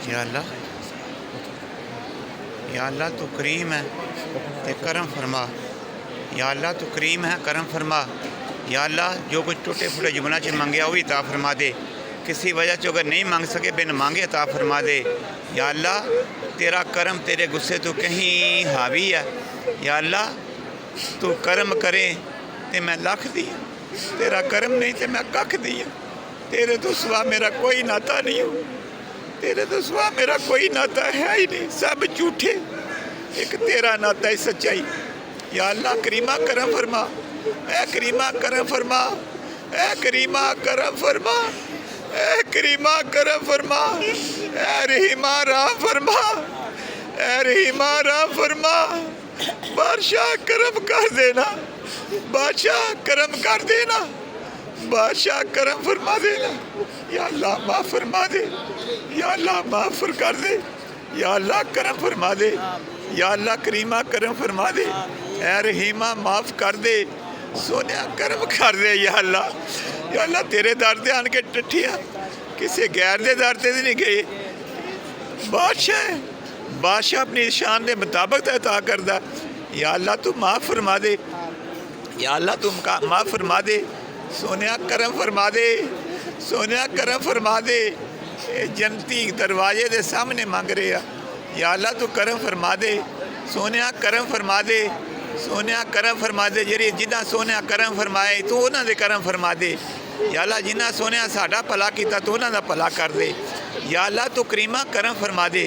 या अल्लाह, या अल्लाह तू करीम है ते करम फरमा। या अल्लाह तू करीम है, करम फरमा। या अल्लाह जो कुछ टूटे फुटे जुमला च मंगया वो भी अता फरमा दे। किसी वजह से अगर नहीं मांग सके बिन मांगे अता फरमा दे। या अल्लाह तेरा करम तेरे गुस्से तो कहीं हावी है। या अल्लाह तू करम करे तो मैं लख दी, तेरा करम नहीं तो मैं कख दी। तेरे तो सिवा मेरा कोई नाता नहीं हो, तेरे तो सिवा मेरा कोई नाता है ही नहीं, सब झूठे, एक तेरा नाता है सच्चाई। या अल्लाह करीमा करम फरमा, ए करीमा करम फरमा, ए करीमा करम फरमा, ए करीमा करम फरमा, ए रहीमा राम फरमा, ए रहीमा राम फरमा। बादशाह करम कर देना, बादशाह करम कर देना, बादशाह करम फरमा देना। या अल्लाह माफ़ फरमा दे, या अल्लाह माफ़ कर दे, या अल्लाह करम फरमा दे, या अल्लाह करीमा करम फरमा दे, ए रहीमा माफ़ कर दे, सोनिया करम कर दे। या अल्लाह तेरे दर ते आन के टट्ठिया किसी गैर दे दर ते नहीं गए। बादशाह बादशाह अपनी शान के मुताबिक अता करदा। या अल्लाह तू माफ़ फरमा दे, या अल्लाह तू माफ़ फरमा दे, सोनिया करम फरमा दे, सोनिया करम फरमा दे। जनती दरवाजे के सामने मंग रहे आ। या अल्लाह तू करम फरमा दे, सोनिया करम फरमा दे, सोनिया करम फरमा दे। जी जिन्ना सोनिया करम फरमाए तू उन्होंने करम फरमा दे। या अल्लाह जिन्ना सोनिया साडा भला किया तू उन्होंने भला कर दे। या अल्लाह तू करीमा करम फरमा दे।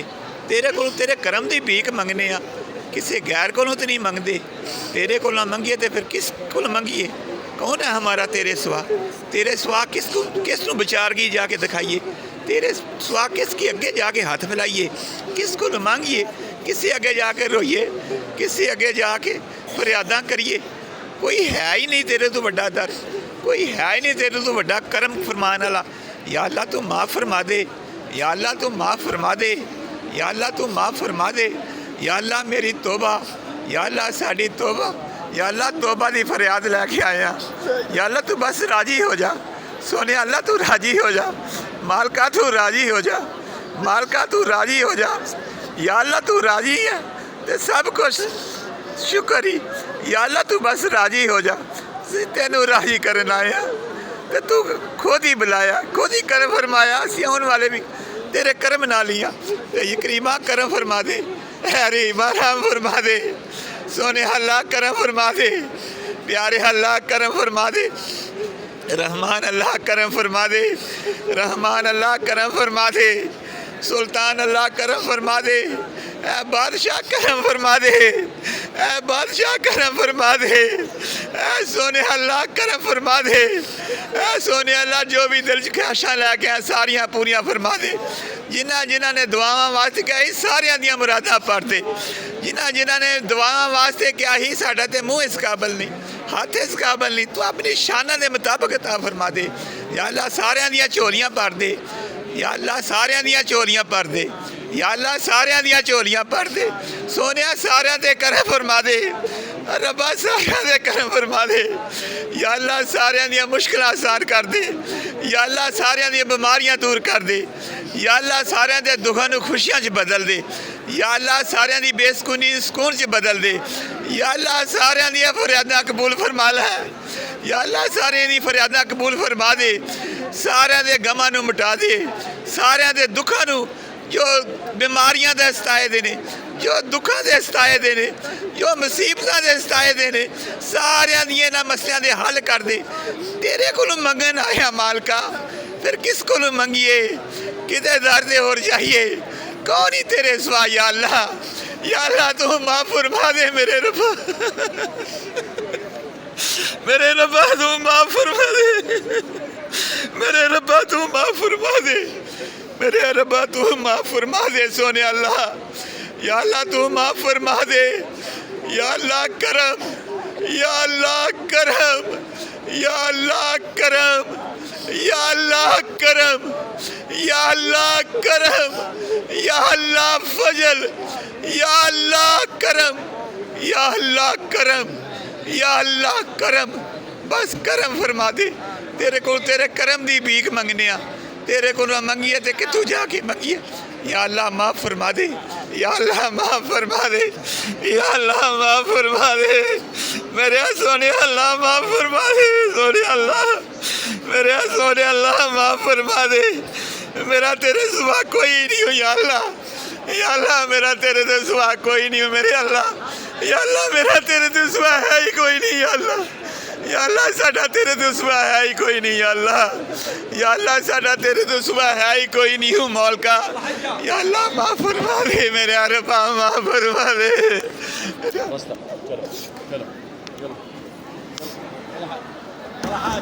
तेरे को तेरे करम की भीख मंगने आ, किसी गैर को तो नहीं मंगते। तेरे को मंगिए तो फिर किस को मंगिए? कौन है हमारा तेरे सिवा? तेरे सिवा किसको विचार की जाके दिखाइए? तेरे सिवा किसके अगे जाके हाथ फैलाइए? किसको मांगिए? किसी अगे जाके रोइए? किसी अगे जाके फरियादा करिए? कोई है ही नहीं तेरे तो बड़ा दर, कोई है ही नहीं तेरे तो बड़ा करम फरमान वाला। या अल्लाह तू माफ़ फरमा दे, या अल्लाह तू माफ़ फरमा दे, या अल्लाह तू माफ़ फरमा दे। या अल्लाह मेरी तोबा, या अल्लाह साड़ी तोबा, या अल्लाह तोबा की फरियाद लैके आया। या अल्लाह तू बस राजी हो जा, सोने अल्लाह तू राजी हो जा, मालका तू राजी हो जा, मालका तू राजी हो जा। या अल्लाह तू राजी है तो सब कुछ शुक्र ही। या अल्लाह तू बस राजी हो जा, तेनू राजी करना आया तो तू खुद ही बुलाया, खुद ही करम फरमाया। असी आने वाले भी तेरे करम ना लिया। तो ये करीमा करम फरमा दे, हैरी राम फरमा दे, सोने अल्लाह करम फरमा दे, प्यारे अल्लाह करम फरमा दे, रहमान अल्लाह करम फरमा दे, रहमान अल्लाह करम फरमा दे, सुल्तान अल्लाह करम फरमा दे, ए बादशाह करम फरमा दे, ए बादशाह करम फरमा दे, ए सोने अल्लाह करम फरमा दे, ए सोने अल्लाह जो भी दिल च ख्वाहिशां लैके आए सारियां पूरियां फरमा दे। जिन्हां जिन्हां ने दुआवां वास्ते क्या ही सारियां दियां मुरादां भर दे। जिन्हां जिन्हां ने दुआवां वास्ते क्या ही साडा ते मुँह इस काबल नहीं, हाथ इस काबल नहीं, तू अपनी शाना के मुताबिक अता फरमा दे। या अल्लाह सारियां दियां झोलियां भर दे, या अल्लाह सारियां दियां झोलियां भर दे, या अल्लाह सारियां दियां झोलियां भर दे। सोनिया सारियां ते करम फरमा दे, रब्बा सारियां ते करम फरमा दे। या अल्लाह सारियां दियां मुश्किलां आसान कर दे, या अल्लाह सारियां दियां बीमारियां दूर कर दे, या अल्लाह सारियां दे दुखां नूं खुशियां च बदल दे। या अल्लाह सारियां दी बेसुकूनी सुकून च बदल दे। या अल्लाह सारियां दियां फरियादां कबूल फरमा लै। या अल्लाह सारियां दी फरियादां कबूल फरमा दे, सारियां दे गमां नूं मिटा दे, सारियां दे दुखां नूं जो बीमारियां दे सताए दे ने, जो दुखां दे सताए दे ने, जो मुसीबतां दे सताए दे ने, सारियां दियां इन्हां मसलियां दे हल कर दे। तेरे कोलों मंगन आया मालका, फिर किस कोलों मंगिए? किते दर दे होर जाइए? कौन ही तेरे सिवा? या अल्लाह तू माफ़ फरमा दे मेरे रब्बा, मेरे रब्बा तू माफ़ फरमा दे, मेरे रब्बा तू माफ़ फरमा दे, मेरे रब्बा तू माफ़ फरमा दे। सोने अल्लाह, या अल्लाह तू माफ़ फरमा दे। या अल्लाह करम, या अल्लाह करम, या अल्लाह करम, या अल्लाह करम, या अल्लाह करम, या अल्लाह फजल, या अल्लाह करम, या अल्लाह करम, या अल्लाह करम। बस करम फरमा दे। तेरे को तेरे करम की भीख मंगने, तेरे को मंगिए तो कितों जाके मंगिए? या अल्लाह माफ़ फरमा दे, या अल्लाह माफ़ फरमा दे, या अल्लाह माफ़ फरमा दे, मेरे सोने अल्लाह माफ़ फरमा दे, सोने अल्लाह, मेरे सोने अल्लाह माफ़ फरमा दे, मेरा तेरे सिवा कोई नहीं हो या अल्लाह, या अल्लाह मेरा तेरे तो सिवा कोई नहीं हो मेरे अल्लाह, या अल्लाह मेरा तेरे तो सिवा है ही कोई नहीं या अल्लाह, या अल्लाह साडा तेरे तो सिवा है ही कोई नहीं या अल्लाह, या अल्लाह साडा तेरे तो सिवा है ही कोई नहीं हूँ मौलका, या अल्लाह माफ़ फरमा दे मेरे अरबा, माफ़ फरमा दे। चलो चलो चलो